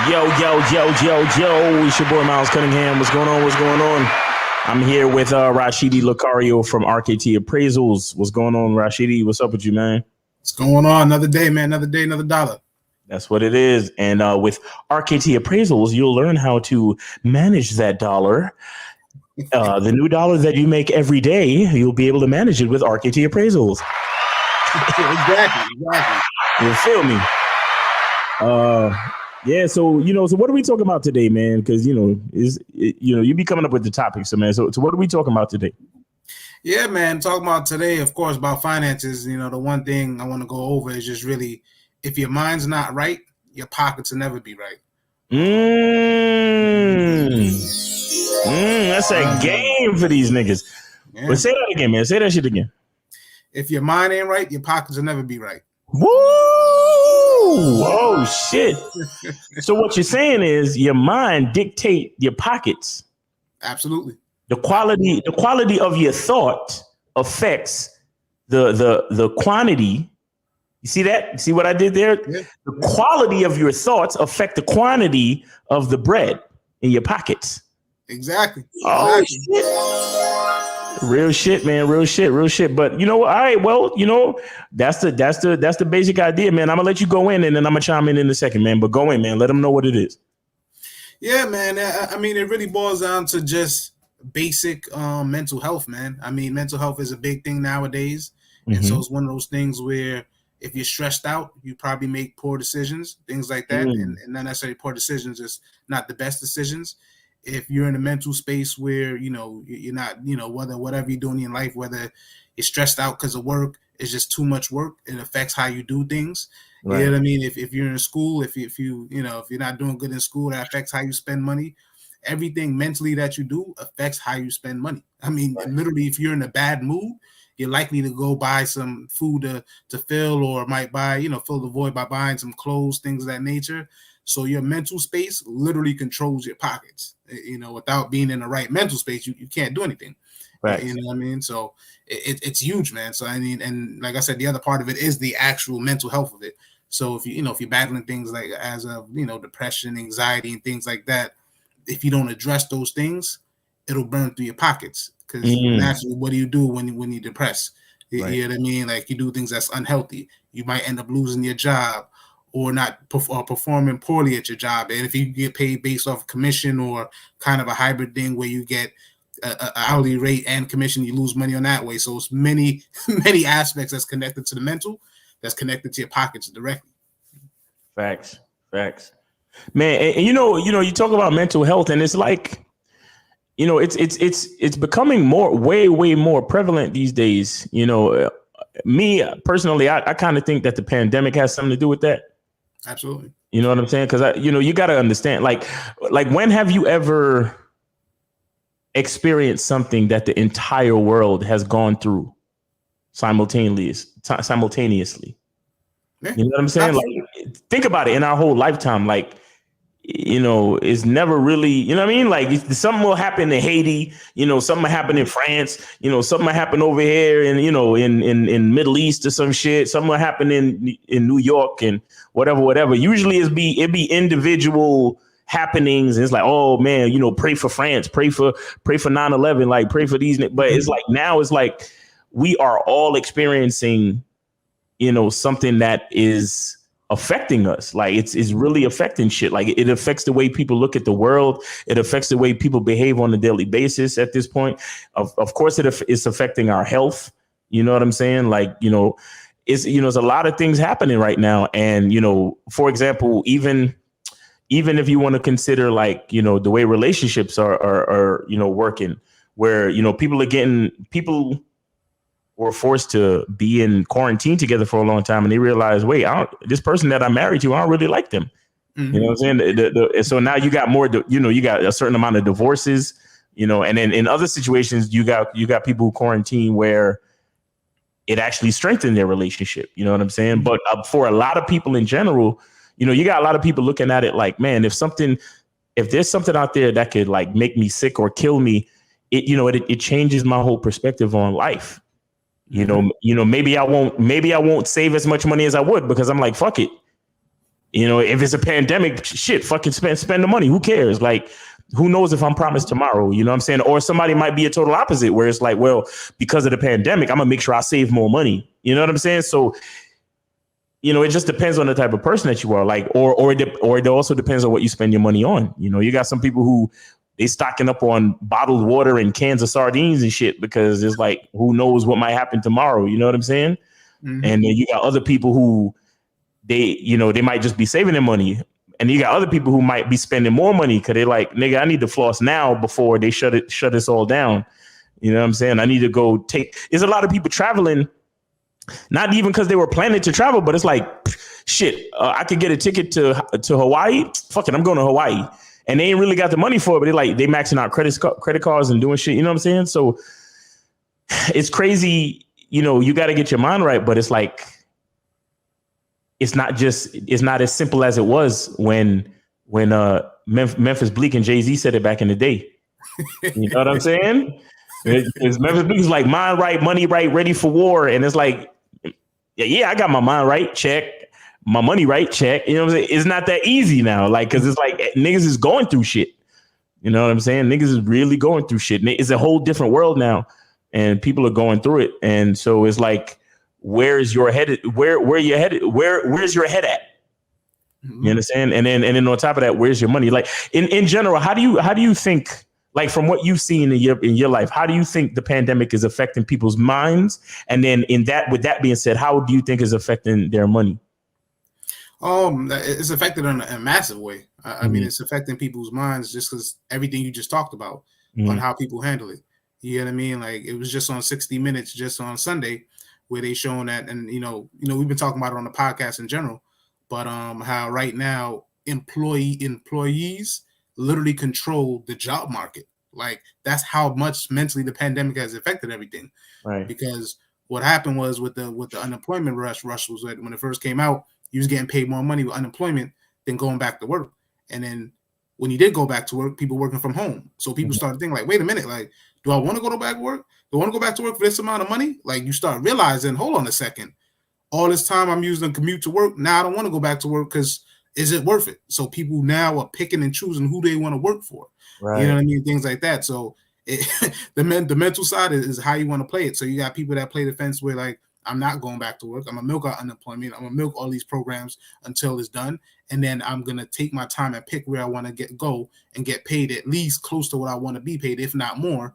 Yo. It's your boy Miles Cunningham. What's going on? I'm here with Rashidi Lucario from RKT Appraisals. What's going on, Rashidi? What's up with you, man? What's going on? Another day, man. Another day, another dollar. That's what it is. And with RKT Appraisals, you'll learn how to manage that dollar. The new dollar that you make every day, you'll be able to manage it with RKT Appraisals. Exactly. You feel me? Yeah, so what are we talking about today, man? Because you be coming up with the topics, so man. So what are we talking about today? Yeah, man. Talking about today, of course, about finances. The one thing I want to go over is just really, if your mind's not right, your pockets will never be right. That's a game for these niggas. Yeah. But say that again, man. Say that shit again. If your mind ain't right, your pockets will never be right. Woo! Oh shit! So what you're saying is your mind dictate your pockets. Absolutely. The quality of your thought affects the quantity. You see that? You see what I did there? Yeah. The quality of your thoughts affect the quantity of the bread in your pockets. Exactly. Oh shit! Real shit, man. Real shit. But you know what? All right. Well, that's the basic idea, man. I'm gonna let you go in, and then I'm gonna chime in a second, man. But go in, man. Let them know what it is. Yeah, man. I mean, it really boils down to just basic mental health, man. I mean, mental health is a big thing nowadays, and so it's one of those things where if you're stressed out, you probably make poor decisions, things like that, and not necessarily poor decisions, just not the best decisions. If you're in a mental space where, you're not, whatever you're doing in life, whether you're stressed out because of work, it's just too much work. It affects how you do things. Right. You know what I mean? If you're in school, if you're not doing good in school, that affects how you spend money. Everything mentally that you do affects how you spend money. I mean, literally, if you're in a bad mood, you're likely to go buy some food to fill, or might buy, fill the void by buying some clothes, things of that nature. So your mental space literally controls your pockets. Without being in the right mental space, you can't do anything. Right. You know what I mean? So it's huge, man. So I mean, and like I said, the other part of it is the actual mental health of it. So if you're battling things like as of depression, anxiety, and things like that, if you don't address those things, it'll burn through your pockets. Because naturally, what do you do when you're depressed? Right. You know what I mean? Like, you do things that's unhealthy. You might end up losing your job, or not performing poorly at your job. And if you get paid based off commission, or kind of a hybrid thing where you get an hourly rate and commission, you lose money on that way. So it's many aspects that's connected to the mental, that's connected to your pockets directly. Facts, man. And you talk about mental health, and it's like, it's becoming way more prevalent these days. Me personally, I kind of think that the pandemic has something to do with that. Absolutely. You know what I'm saying? Because you got to understand, like when have you ever experienced something that the entire world has gone through simultaneously? Yeah. You know what I'm saying? Absolutely. Like, think about it. In our whole lifetime, like, it's never really, you know what I mean? Like, something will happen in Haiti, something will happen in France, something will happen over here in in Middle East or some shit. Something will happen in New York and whatever. Usually it'd be individual happenings. It's like, oh man, pray for France, pray for 9/11, like pray for these. But it's like, now it's like we are all experiencing, something that is affecting us. Like, it's really affecting shit. Like, it affects the way people look at the world. It affects the way people behave on a daily basis at this point. Of course, it's affecting our health. You know what I'm saying? Like, it's, there's a lot of things happening right now. And, for example, even if you want to consider, like, the way relationships are working, where, people were forced to be in quarantine together for a long time, and they realized, wait, this person that I'm married to, I don't really like them. Mm-hmm. You know what I'm saying? So now you got more, you got a certain amount of divorces, and then in other situations, you got people who quarantine where it actually strengthened their relationship. You know what I'm saying? Mm-hmm. But for a lot of people in general, you got a lot of people looking at it like, man, if there's something out there that could, like, make me sick or kill me, it changes my whole perspective on life. Maybe I won't save as much money as I would, because I'm like, fuck it. You know, if it's a pandemic, shit, fucking spend the money. Who cares? Like, who knows if I'm promised tomorrow? You know what I'm saying? Or somebody might be a total opposite, where it's like, well, because of the pandemic, I'm gonna make sure I save more money. You know what I'm saying? So, you know, it just depends on the type of person that you are. Like, or it also depends on what you spend your money on. You know, you got some people who they stocking up on bottled water and cans of sardines and shit because it's like, who knows what might happen tomorrow? You know what I'm saying? Mm-hmm. And then you got other people who they might just be saving their money. And you got other people who might be spending more money because they're like, nigga, I need to floss now before they shut this all down. You know what I'm saying? I need to go there's a lot of people traveling, not even because they were planning to travel, but it's like, shit, I could get a ticket to Hawaii. Fuck it, I'm going to Hawaii. And they ain't really got the money for it, but they maxing out credit cards and doing shit. You know what I'm saying? So it's crazy. You know, you got to get your mind right, but it's like, it's not as simple as it was when Memphis Bleak and Jay-Z said it back in the day. You know what I'm saying? It's Memphis Bleak is like, mind right, money right, ready for war. And it's like, yeah, I got my mind right, check. My money right, check. You know what I'm saying? It's not that easy now. Like, cause it's like niggas is going through shit. You know what I'm saying? Niggas is really going through shit. It's a whole different world now. And people are going through it. And so it's like, where's your head? Where's your head at? Mm-hmm. You understand? And then on top of that, where's your money? Like in general, how do you think, like from what you've seen in your life, how do you think the pandemic is affecting people's minds? And then with that being said, how do you think is affecting their money? It's affected in a massive way. I mean, it's affecting people's minds just because everything you just talked about on how people handle it. You know what I mean? Like it was just on 60 Minutes just on Sunday where they shown that, and you know, we've been talking about it on the podcast in general, but how right now employees literally control the job market. Like that's how much mentally the pandemic has affected everything. Right. Because what happened was with the unemployment rush was that when it first came out, you was getting paid more money with unemployment than going back to work. And then when you did go back to work, people working from home. So people started thinking like, wait a minute, like, do I want to go back to work? Do I want to go back to work for this amount of money? Like you start realizing, hold on a second, all this time I'm using to commute to work. Now I don't want to go back to work because is it worth it? So people now are picking and choosing who they want to work for. Right. You know what I mean? Things like that. So the mental side is how you want to play it. So you got people that play the fence where like, I'm not going back to work. I'm going to milk out unemployment. I'm going to milk all these programs until it's done. And then I'm going to take my time and pick where I want to go and get paid at least close to what I want to be paid, if not more.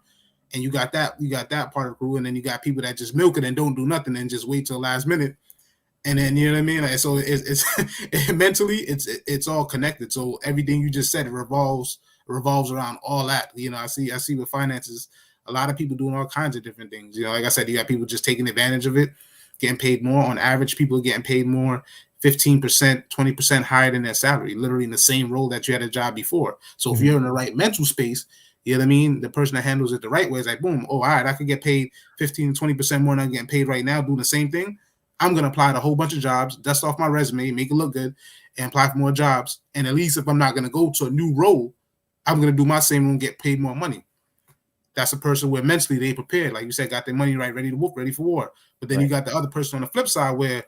And you got that part of the crew. And then you got people that just milk it and don't do nothing and just wait till the last minute. And then, you know what I mean? Like, so it's mentally, it's all connected. So everything you just said, it revolves around all that. You know, I see with finances, a lot of people doing all kinds of different things. You know, like I said, you got people just taking advantage of it, getting paid more. On average, people are getting paid more, 15%, 20% higher than their salary, literally in the same role that you had a job before. So if you're in the right mental space, you know what I mean? The person that handles it the right way is like, boom, oh, all right, I could get paid 15 to 20% more than I'm getting paid right now doing the same thing. I'm going to apply to a whole bunch of jobs, dust off my resume, make it look good, and apply for more jobs. And at least if I'm not going to go to a new role, I'm going to do my same role and get paid more money. That's a person where mentally they prepared, like you said, got their money right, ready to work, ready for war. But then you got the other person on the flip side where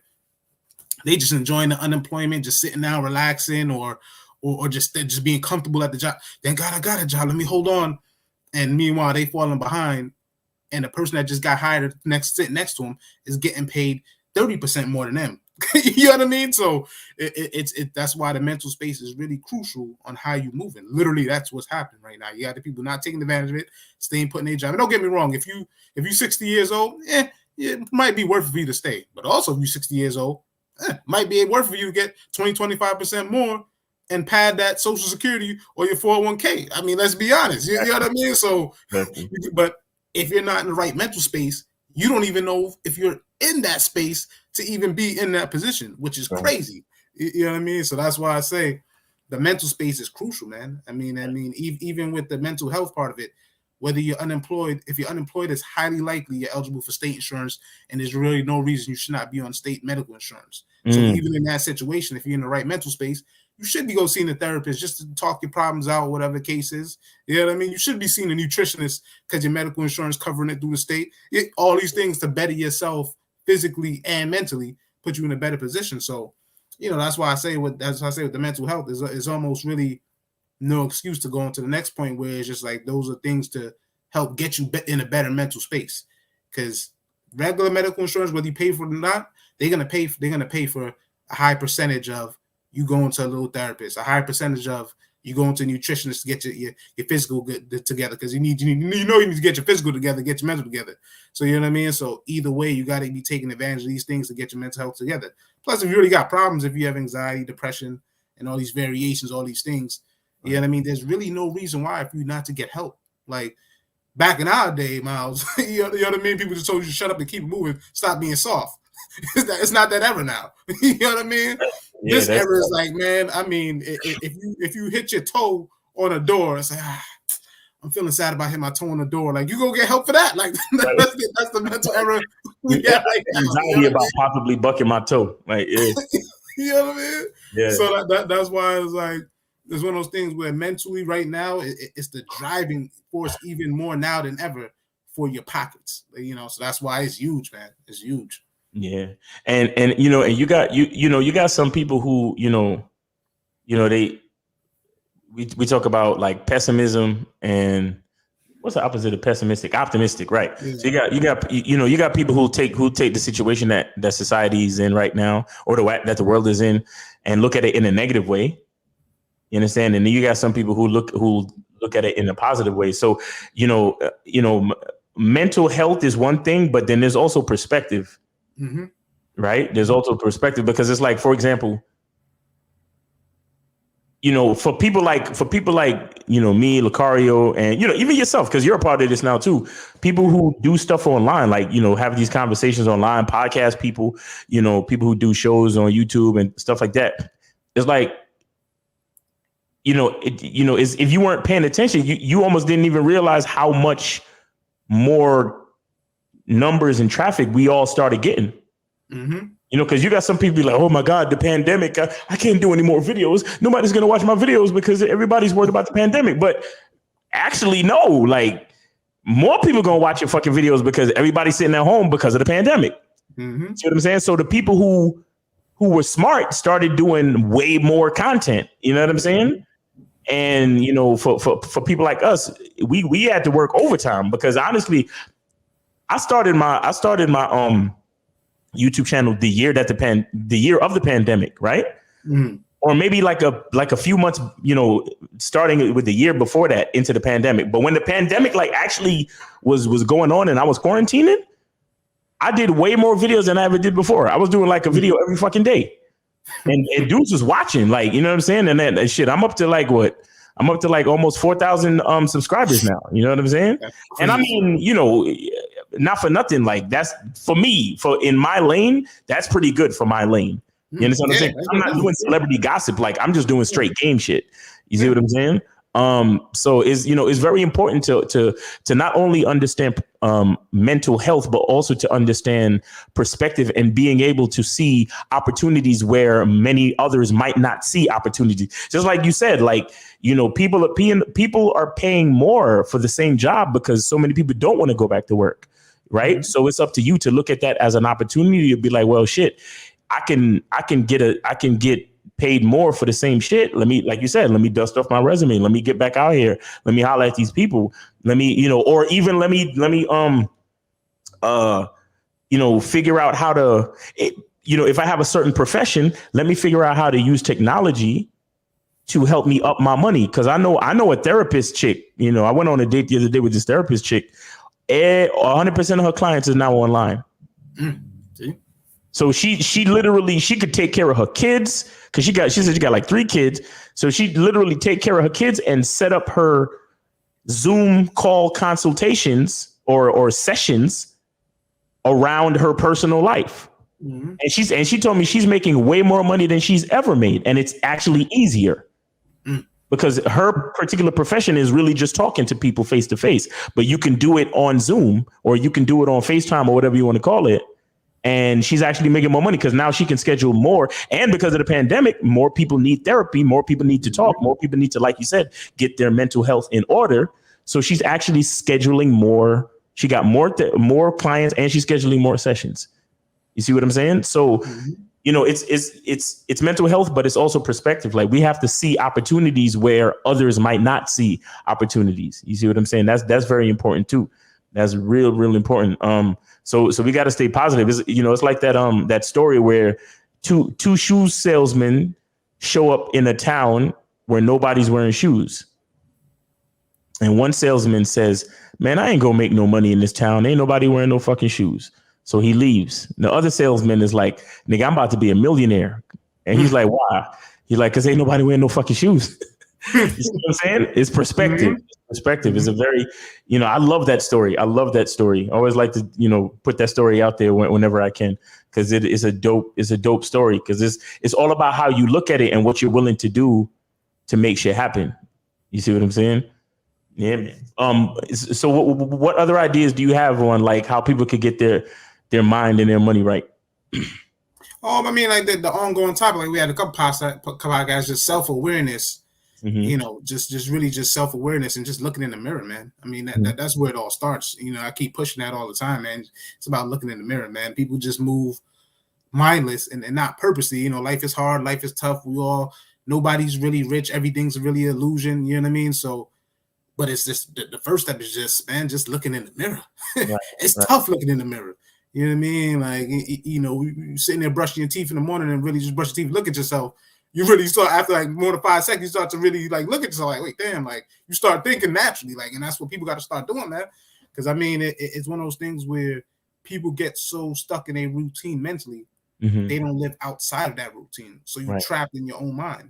they just enjoying the unemployment, just sitting down, relaxing, or just being comfortable at the job. Thank God I got a job. Let me hold on. And meanwhile, they falling behind, and the person that just got hired sitting next to them is getting paid 30% more than them. You know what I mean? So that's why the mental space is really crucial on how you moving. Literally, that's what's happening right now. You got the people not taking advantage of it, staying put in their job. And don't get me wrong, if you're 60 years old, it might be worth it for you to stay. But also, if you're 60 years old, might be worth for you to get 20-25% more and pad that Social Security or your 401k. I mean, let's be honest. You know what I mean? So, but if you're not in the right mental space, you don't even know if you're in that space to even be in that position, which is crazy. You know what I mean? So that's why I say the mental space is crucial, man. I mean, even with the mental health part of it, whether you're unemployed, if you're unemployed, it's highly likely you're eligible for state insurance, and there's really no reason you should not be on state medical insurance. So even in that situation, if you're in the right mental space, you should be go seeing a therapist just to talk your problems out, whatever the case is. You know what I mean? You should be seeing a nutritionist because your medical insurance covering it through the state. All these things to better yourself physically and mentally, put you in a better position. So that's why I say with the mental health is almost really no excuse to go on to the next point where it's just like those are things to help get you in a better mental space. Because regular medical insurance, whether you pay for it or not, they're gonna pay for a high percentage of you going to a little therapist, a high percentage of you going to a nutritionist to get your physical together, because you need to get your physical together, get your mental together. So you know what I mean? So either way, you got to be taking advantage of these things to get your mental health together. Plus, if you really got problems, if you have anxiety, depression, and all these variations, all these things, you know what I mean? There's really no reason why for you not to get help. Like back in our day, Miles, you know what I mean? People just told you to shut up and keep moving, stop being soft. It's not that ever now. You know what I mean? Yeah, this era is like, man, I mean, if you hit your toe on a door, it's like, I'm feeling sad about hitting my toe on the door. Like, you go get help for that. Like, that's the mental era we got right now. Anxiety about possibly bucking my toe. Like, yeah. You know what I mean? Yeah. So that's why it's like, it's one of those things where mentally right now, it's the driving force even more now than ever for your pockets. So that's why it's huge, man. It's huge. Yeah. And you got some people who, we talk about like pessimism and what's the opposite of pessimistic? Optimistic, right? Yeah. So you got people who take the situation that society is in right now, or that the world is in, and look at it in a negative way. You understand? And then you got some people who look at it in a positive way. So, mental health is one thing, but then there's also perspective. Mm-hmm. Right. There's also perspective, because it's like, for example, for people like me, Lucario, and even yourself, because you're a part of this now too. People who do stuff online, like have these conversations online, podcast people, people who do shows on YouTube and stuff like that. It's like, if you weren't paying attention, you almost didn't even realize how much more numbers and traffic we all started getting. Mm-hmm. Because you got some people like, oh my God, the pandemic, I can't do any more videos. Nobody's going to watch my videos because everybody's worried about the pandemic. But actually, no, like more people going to watch your fucking videos because everybody's sitting at home because of the pandemic. Mm-hmm. See what I'm saying? So the people who were smart started doing way more content. You know what I'm saying? And, for people like us, we had to work overtime, because honestly, I started my YouTube channel the year of the pandemic, right? Mm. Or maybe like a few months, starting with the year before that into the pandemic. But when the pandemic like actually was going on and I was quarantining, I did way more videos than I ever did before. I was doing like a video every fucking day, and dudes was watching, like, you know what I'm saying? And that shit, I'm up to like almost 4,000 subscribers now. You know what I'm saying? And I mean, not for nothing, like that's for me, in my lane, that's pretty good for my lane. You understand what I'm saying? I'm not doing celebrity gossip. Like, I'm just doing straight game shit. You see what I'm saying? So it's very important to not only understand mental health, but also to understand perspective and being able to see opportunities where many others might not see opportunities. Just like you said, like, people are paying more for the same job because so many people don't want to go back to work. Right. Mm-hmm. So it's up to you to look at that as an opportunity to be like, well, shit, I can get paid more for the same shit. Let me dust off my resume. Let me get back out here. Let me holler at these people. Let me, or even let me figure out how to, if I have a certain profession, let me figure out how to use technology to help me up my money. Cause I know a therapist chick, I went on a date the other day with this therapist chick. 100% of her clients is now online. See? So she literally, she could take care of her kids, because she said she got like 3 kids. So she literally take care of her kids and set up her Zoom call consultations or sessions around her personal life. Mm-hmm. And she told me she's making way more money than she's ever made. And it's actually easier. Because her particular profession is really just talking to people face to face, but you can do it on Zoom, or you can do it on FaceTime, or whatever you want to call it. And she's actually making more money because now she can schedule more. And because of the pandemic, more people need therapy, more people need to talk, more people need to, like you said, get their mental health in order. So she's actually scheduling more. She got more clients, and she's scheduling more sessions. You see what I'm saying? So, you know, it's mental health, but it's also perspective. Like we have to see opportunities where others might not see opportunities. You see what I'm saying? That's very important too. That's real important. So we got to stay positive. It's like that story where two shoe salesmen show up in a town where nobody's wearing shoes. And one salesman says, "Man, I ain't gonna make no money in this town. Ain't nobody wearing no fucking shoes." So he leaves. The other salesman is like, "Nigga, I'm about to be a millionaire." And he's like, "Why?" He's like, "Cause ain't nobody wearing no fucking shoes." You see what I'm saying? It's perspective. Perspective is a very, I love that story. I always like to, put that story out there whenever I can, because it is a dope story. Because it's all about how you look at it and what you're willing to do to make shit happen. You see what I'm saying? Yeah, man. So what other ideas do you have on like how people could get their mind and their money right? I mean, like the ongoing topic, like we had a couple podcasts, just self-awareness. Just really just self-awareness and just looking in the mirror, man. I mean, that's where it all starts. I keep pushing that all the time, man. It's about looking in the mirror, man. People just move mindless and not purposely. Life is hard, life is tough. Nobody's really rich. Everything's really illusion. You know what I mean? So, but it's just the first step is just looking in the mirror. Right, it's tough looking in the mirror. You know what I mean? Like, you sitting there brushing your teeth in the morning and really just brush your teeth, look at yourself. You really start, after like more than 5 seconds, you start to really like look at yourself like, wait, damn, like you start thinking naturally, like, and that's what people got to start doing, man. Because I mean, it's one of those things where people get so stuck in a routine mentally, they don't live outside of that routine. So you're trapped in your own mind.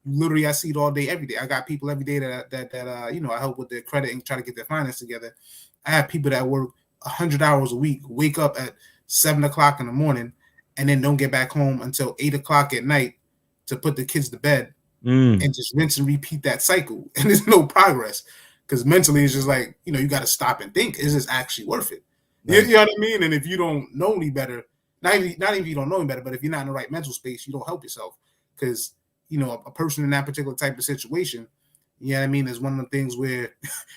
Literally, I see it all day, every day. I got people every day that I help with their credit and try to get their finance together. I have people that work 100 hours a week, wake up at 7 o'clock in the morning, and then don't get back home until 8 o'clock at night to put the kids to bed and just rinse and repeat that cycle. And there's no progress because mentally it's just like, you got to stop and think, is this actually worth it? Right. You know what I mean? And if you don't know any better, not even if you don't know any better, but if you're not in the right mental space, you don't help yourself because, a person in that particular type of situation, you know what I mean, is one of the things where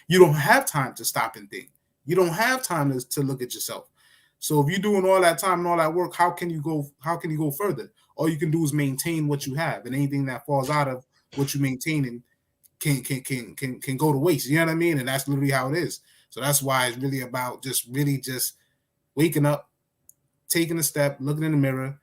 you don't have time to stop and think. You don't have time to look at yourself. So if you're doing all that time and all that work, how can you go further? All you can do is maintain what you have, and anything that falls out of what you maintaining can go to waste. You know what I mean? And that's literally how it is. So that's why it's really about just waking up, taking a step, looking in the mirror,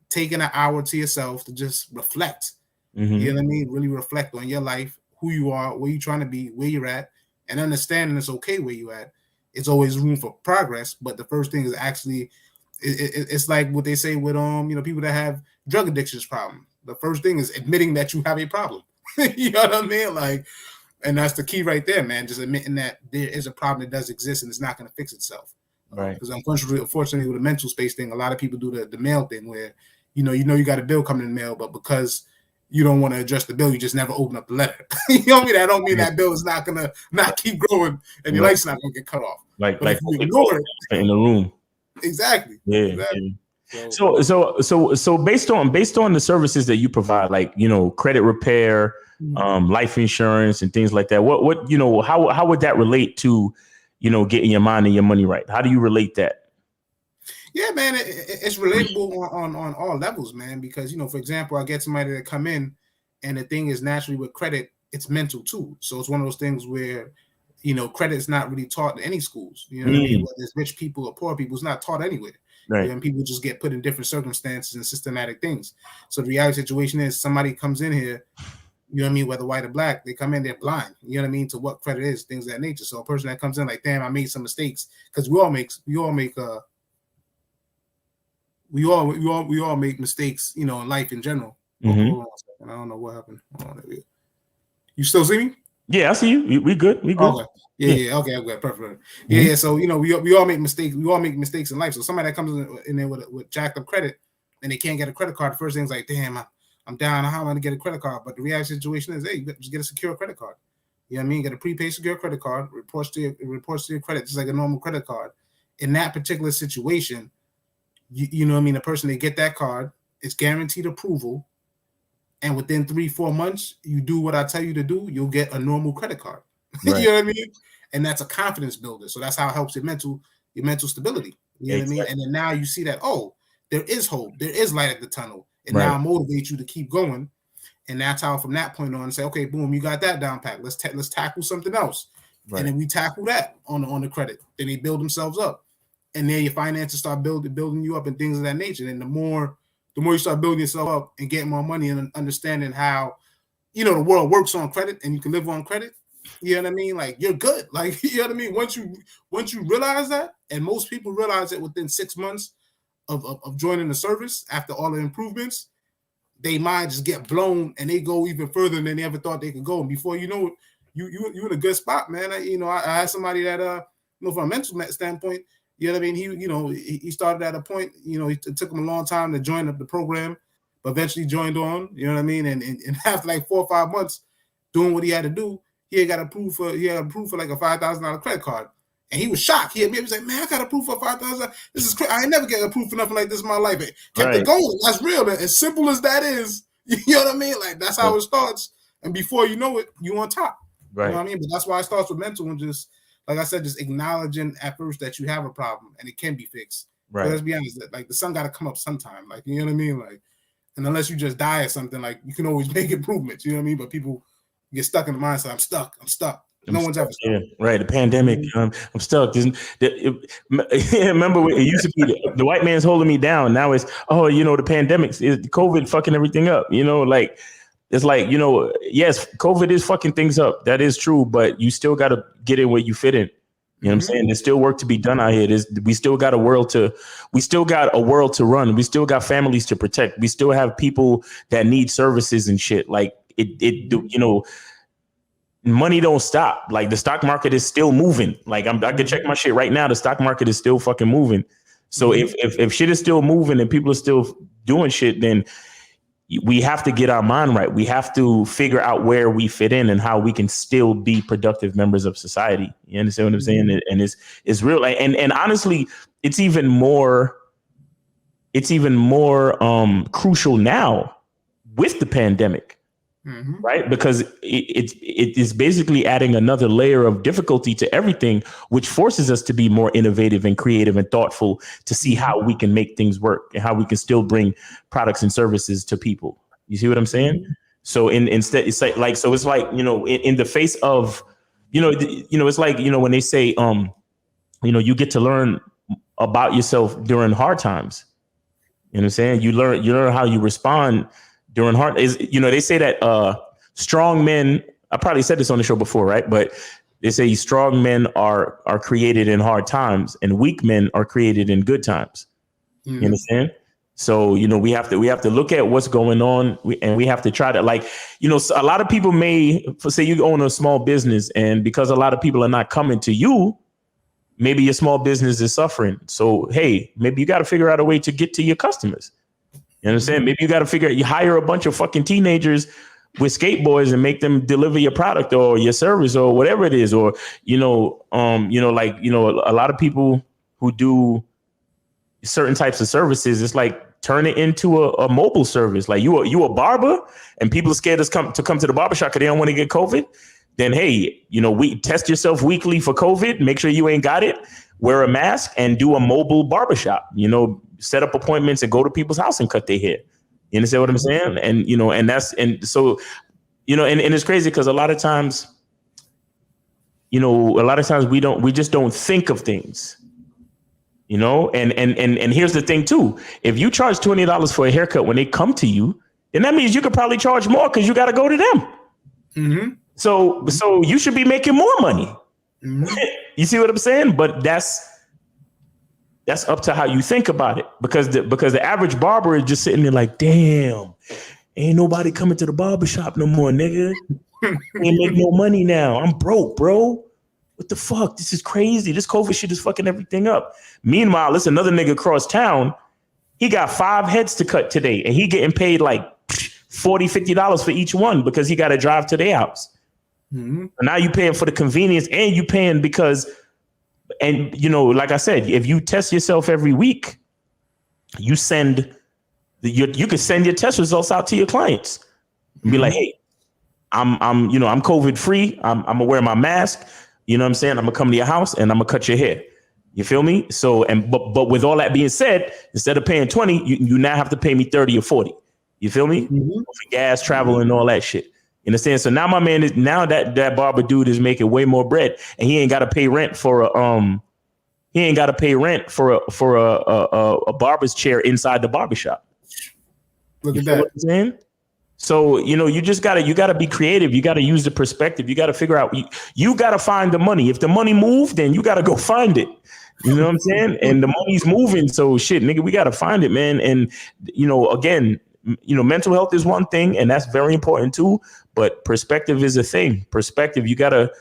taking an hour to yourself to just reflect. You know what I mean? Really reflect on your life, who you are, where you're trying to be, where you're at, and understanding it's okay where you're at. It's always room for progress, but the first thing is actually, it's like what they say with people that have drug addictions problem. The first thing is admitting that you have a problem. You know what I mean? Like, and that's the key right there, man. Just admitting that there is a problem that does exist and it's not going to fix itself. Right. Because unfortunately, with the mental space thing, a lot of people do the mail thing where you got a bill coming in the mail, but because you don't want to address the bill, you just never open up the letter. You know what I mean? That don't mean that bill is not gonna keep growing and your life's not gonna get cut off. Like if you ignore it in the room. Exactly. Yeah. Exactly. So based on the services that you provide, like credit repair, life insurance, and things like that, what how would that relate to getting your mind and your money right? How do you relate that? Yeah, man, it's relatable on all levels, man. Because for example, I get somebody that come in, and the thing is naturally with credit, it's mental too. So it's one of those things where credit is not really taught in any schools. You know what I mean? Whether it's rich people or poor people, it's not taught anywhere. Right. And people just get put in different circumstances and systematic things. So the reality situation is somebody comes in here, you know what I mean, whether white or black, they come in, they're blind, you know what I mean, to what credit is, things of that nature. So a person that comes in like, damn, I made some mistakes, because we all make mistakes, in life in general. Hold on a second. I don't know what happened. You still see me? Yeah, I see you. We good. We good. Okay. Yeah. Okay. Perfect. Yeah. So we all make mistakes. We all make mistakes in life. So somebody that comes in there with jacked up credit and they can't get a credit card, the first thing is like, damn, I'm down. How am I gonna get a credit card? But the reality situation is, hey, just get a secure credit card. You know what I mean? Get a prepaid secure credit card. Reports to your credit just like a normal credit card. In that particular situation, you know what I mean? The person, they get that card, it's guaranteed approval. And within 3-4 months, you do what I tell you to do, you'll get a normal credit card. Right. You know what I mean? And that's a confidence builder. So that's how it helps your mental stability. You know what I mean? And then now you see that, oh, there is hope. There is light at the tunnel. It Right. now motivates you to keep going. And that's how from that point on say, okay, boom, you got that down pat. Let's tackle something else. Right. And then we tackle that on the credit. Then they build themselves up. And then your finances start building you up and things of that nature. And the more you start building yourself up and getting more money and understanding how, you know, the world works on credit and you can live on credit, you know what I mean? Like, you're good. Like, you know what I mean? Once you realize that, and most people realize it within 6 months of joining the service after all the improvements, they mind just get blown and they go even further than they ever thought they could go. And before you know it, you in a good spot, man. I had somebody that from a mental standpoint, you know what I mean? He started at a point, it took him a long time to join the program, but eventually joined on, you know what I mean? And after like 4 or 5 months doing what he had to do, he got approved for like a $5,000 credit card. And he was shocked. He was like, man, I got approved for $5,000. This is crazy. I ain't never get approved for nothing like this in my life. It kept it going. That's real. Man. As simple as that is, you know what I mean? Like, that's how it starts. And before you know it, you on top. Right. You know what I mean? But that's why it starts with mental and just, like I said, just acknowledging at first that you have a problem and it can be fixed. Right. But let's be honest, like the sun got to come up sometime. Like, you know what I mean? Like, and unless you just die or something, like you can always make improvements. You know what I mean? But people get stuck in the mindset. I'm stuck. No one's ever stuck. Yeah, right. The pandemic. I'm stuck. Remember, it used to be the white man's holding me down. Now it's, the pandemic, COVID fucking everything up. Like, it's like, yes, COVID is fucking things up. That is true. But you still got to get in where you fit in. You know what I'm saying? There's still work to be done out here. We still got a world to run. We still got families to protect. We still have people that need services and shit. Like money don't stop. Like, the stock market is still moving. Like, I can check my shit right now. The stock market is still fucking moving. So if shit is still moving and people are still doing shit, then we have to get our mind right. We have to figure out where we fit in and how we can still be productive members of society. You understand what I'm saying? And it's real. And honestly, it's even more crucial now with the pandemic. Right? Because it is basically adding another layer of difficulty to everything, which forces us to be more innovative and creative and thoughtful to see how we can make things work and how we can still bring products and services to people. You see what I'm saying? So instead, it's like, so it's like, in the face of, it's like, when they say, you get to learn about yourself during hard times. You know what I'm saying? You learn how you respond during hard is, they say that strong men, I probably said this on the show before, right? But they say strong men are created in hard times and weak men are created in good times. You understand? So, we have to look at what's going on and we have to try to, like, a lot of people say you own a small business, and because a lot of people are not coming to you, maybe your small business is suffering. So, hey, maybe you got to figure out a way to get to your customers. You understand? Maybe you got to you hire a bunch of fucking teenagers with skateboards and make them deliver your product or your service or whatever it is. Or, a lot of people who do certain types of services, it's like turn it into a mobile service. Like you a barber and people are scared to come to the barbershop because they don't want to get COVID. Then, hey, we test yourself weekly for COVID, make sure you ain't got it, wear a mask and do a mobile barbershop, set up appointments and go to people's house and cut their hair. You understand what I'm saying? And, so it's crazy because a lot of times we just don't think of things, and here's the thing too. If you charge $20 for a haircut when they come to you, then that means you could probably charge more because you got to go to them. So you should be making more money. You see what I'm saying? But that's up to how you think about it, because the average barber is just sitting there like, damn, ain't nobody coming to the barbershop no more, nigga. Ain't make no money now. I'm broke, bro. What the fuck? This is crazy. This COVID shit is fucking everything up. Meanwhile, there's another nigga across town. He got 5 heads to cut today, and he getting paid like $40, $50 for each one because he got to drive to their house. And now you paying for the convenience, and you paying because. And, like I said, if you test yourself every week, you can send your test results out to your clients and be like, hey, I'm COVID free. I'm gonna wear my mask. You know what I'm saying? I'm gonna come to your house and I'm gonna cut your hair. You feel me? So, but with all that being said, instead of paying 20, you now have to pay me 30 or 40. You feel me? For gas, travel, and all that shit. You understand? So now my man is now that barber dude is making way more bread, and he ain't got to pay rent for a barber's chair inside the barbershop. Look at that. What I'm saying? So, you just gotta be creative. You gotta use the perspective. You gotta figure out, you gotta find the money. If the money moved, then you gotta go find it. You know what I'm saying? And the money's moving. So shit, nigga, we gotta find it, man. And, again, mental health is one thing, and that's very important too. But perspective is a thing. Perspective, you gotta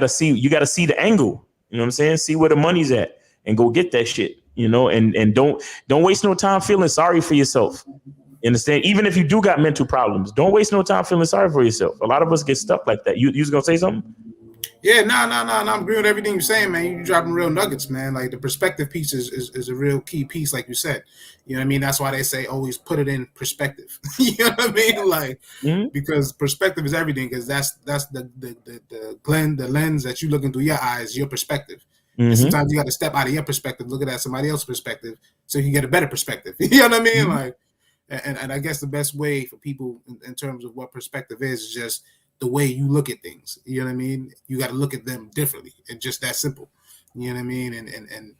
see the angle. You know what I'm saying? See where the money's at and go get that shit, and don't waste no time feeling sorry for yourself. You understand? Even if you do got mental problems, don't waste no time feeling sorry for yourself. A lot of us get stuck like that. You was gonna say something? Yeah, no. I'm agreeing with everything you're saying, man. You're dropping real nuggets, man. Like the perspective piece is a real key piece, like you said. You know what I mean? That's why they say always put it in perspective. You know what I mean? Like because perspective is everything. Because that's the lens that you looking through your eyes, your perspective. And sometimes you got to step out of your perspective, look at somebody else's perspective, so you can get a better perspective. You know what I mean? Like. And I guess the best way for people in terms of what perspective is just the way you look at things. You know what I mean? You got to look at them differently. It's just that simple. You know what I mean? And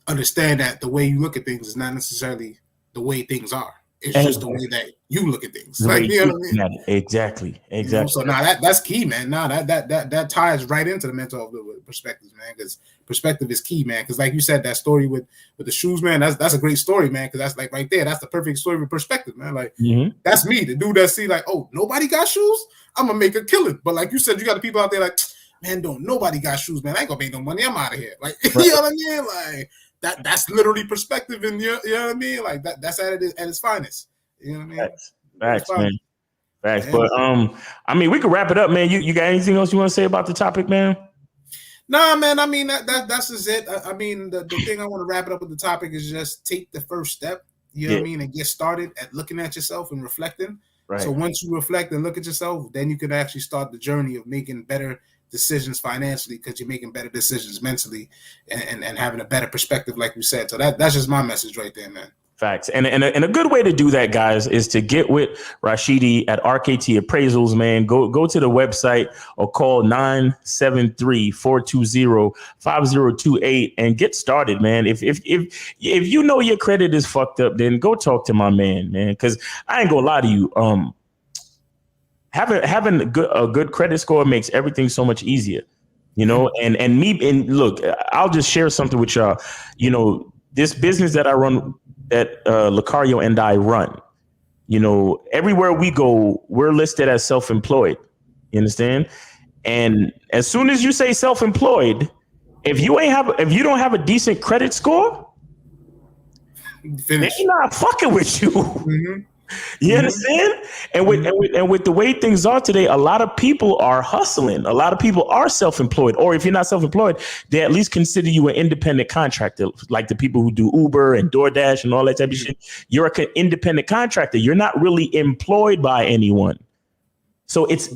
understand that the way you look at things is not necessarily the way things are. It's just the way that you look at things. Like, you know what I mean? Exactly. So now that's key, man. Now that ties right into the mental health perspectives, man. Because perspective is key, man. Because like you said, that story with the shoes, man. That's a great story, man. Because that's like right there. That's the perfect story with perspective, man. Like that's me, the dude that see like, oh, nobody got shoes. I'm gonna make a killing. But like you said, you got the people out there like, man, nobody got shoes, man. I ain't gonna make no money. I'm out of here. Like you know what I mean? Like that's literally perspective, and you know what I mean? Like that's at its finest. You know what I mean? Facts, man. Facts. But I mean, we could wrap it up, man. You got anything else you want to say about the topic, man? Nah, man. I mean, that's just it. I mean, the thing I want to wrap it up with the topic is just take the first step. You know what I mean, and get started at looking at yourself and reflecting. Right. So once you reflect and look at yourself, then you can actually start the journey of making better decisions financially, because you're making better decisions mentally and having a better perspective, like you said. So that's just my message right there, man. Facts. And a good way to do that, guys, is to get with Rashidi at RKT Appraisals, man. Go to the website or call 973-420-5028 and get started, man. If you know your credit is fucked up, then go talk to my man, because I ain't gonna lie to you. Having a good credit score makes everything so much easier, and look, I'll just share something with y'all. This business that I run, that Lucario and I run, everywhere we go, we're listed as self-employed. You understand? And as soon as you say self-employed, if you don't have a decent credit score, they're not fucking with you. You understand? And with the way things are today, a lot of people are hustling. A lot of people are self-employed, or if you're not self-employed, they at least consider you an independent contractor, like the people who do Uber and DoorDash and all that type of shit. You're an independent contractor. You're not really employed by anyone. So it's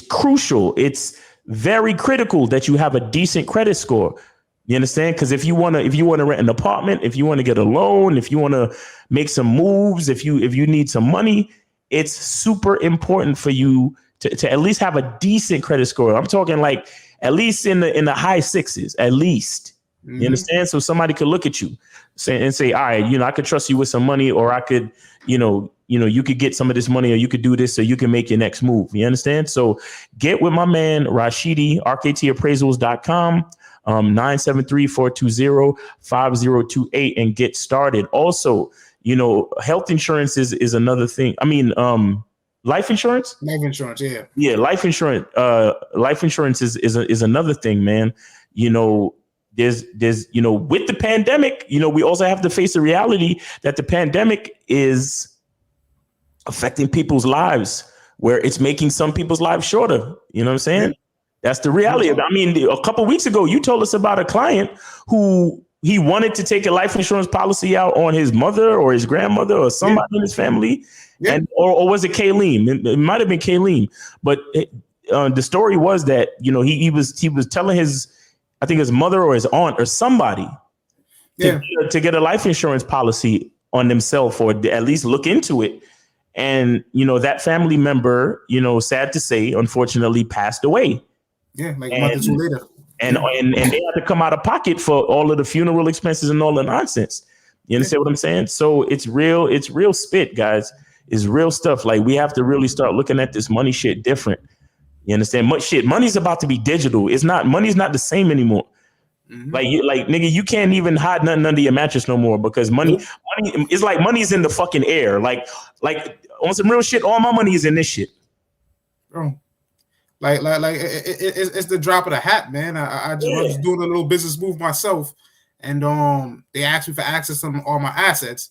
crucial. It's very critical that you have a decent credit score. You understand? Because if you want to rent an apartment, if you want to get a loan, if you want to make some moves, if you need some money, it's super important for you to at least have a decent credit score. I'm talking like at least in the high sixes, at least. You understand? So somebody could look at you and say, all right, I could trust you with some money, or I could, you could get some of this money, or you could do this so you can make your next move. You understand? So get with my man, Rashidi, rktappraisals.com. 973-420-5028 and get started. Also, health insurance is another thing. I mean, life insurance. Life insurance, yeah. Yeah, life insurance. Life insurance is another thing, man. There's with the pandemic, we also have to face the reality that the pandemic is affecting people's lives, where it's making some people's lives shorter. You know what I'm saying? That's the reality. I mean, a couple of weeks ago, you told us about a client who he wanted to take a life insurance policy out on his mother or his grandmother or somebody in his family. Yeah. And or was it Kayleen? It might have been Kayleen. But the story was that, he was telling his I think his mother or his aunt or somebody to get a life insurance policy on themselves, or at least look into it. And, that family member, sad to say, unfortunately passed away. Yeah, like a month or two later. And they had to come out of pocket for all of the funeral expenses and all the nonsense. You understand what I'm saying? So it's real spit, guys. It's real stuff. Like, we have to really start looking at this money shit different. You understand? Money's about to be digital. Money's not the same anymore. Mm-hmm. Like nigga, you can't even hide nothing under your mattress no more, because money is like money's in the fucking air. Like on some real shit, all my money is in this shit. Bro. Like it's the drop of the hat, man. I was doing a little business move myself, and they asked me for access to all my assets.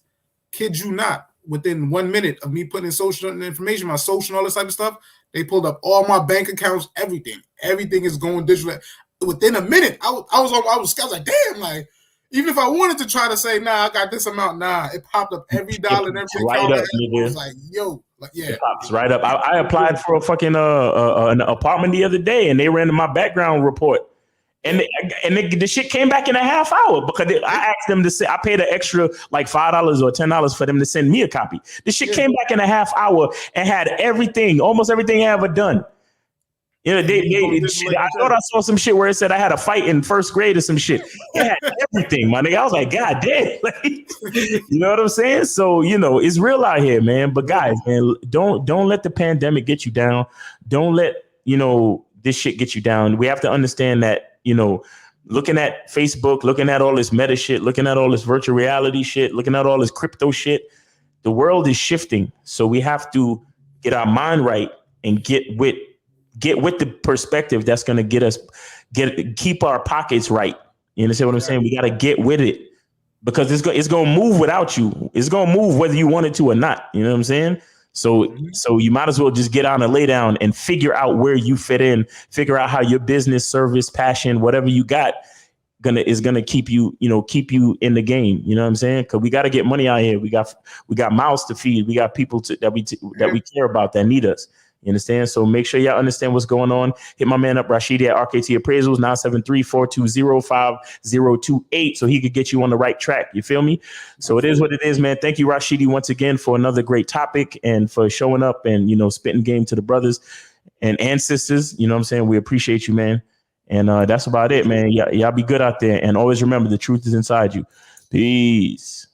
Kid you not, within 1 minute of me putting in social information, my social and all this type of stuff, they pulled up all my bank accounts, everything. Everything is going digital. Within a minute, I was like, damn, like, even if I wanted to try to say, nah, I got this amount, it popped up every dollar and everything. Right up, nigga. It was like, yo, like, yeah. It pops right up. I applied for a fucking an apartment the other day, and they ran my background report. And the shit came back in a half hour, because I asked them to say, I paid an extra like $5 or $10 for them to send me a copy. The shit came back in a half hour and had almost everything I ever done. I thought I saw some shit where it said I had a fight in first grade or some shit. It had everything, my nigga. I was like, God damn. You know what I'm saying? So, it's real out here, man. But guys, man, don't let the pandemic get you down. Don't let, this shit get you down. We have to understand that, looking at Facebook, looking at all this meta shit, looking at all this virtual reality shit, looking at all this crypto shit, the world is shifting. So we have to get our mind right and get with the perspective that's going to keep our pockets right. You understand what I'm saying? We got to get with it, because it's going to move without you. It's going to move whether you want it to or not. You know what I'm saying? So you might as well just get on and lay down and figure out where you fit in, figure out how your business, service, passion, whatever you got is gonna keep you in the game. You know what I'm saying? Because we got to get money out here. We got mouths to feed. We got people that we care about that need us. You understand? So make sure y'all understand what's going on. Hit my man up, Rashidi at RKT Appraisals, 973-420-5028, so he could get you on the right track. You feel me? So it is what it is, man. Thank you, Rashidi, once again for another great topic and for showing up and, spitting game to the brothers and sisters. You know what I'm saying? We appreciate you, man. And that's about it, man. Y'all be good out there. And always remember, the truth is inside you. Peace.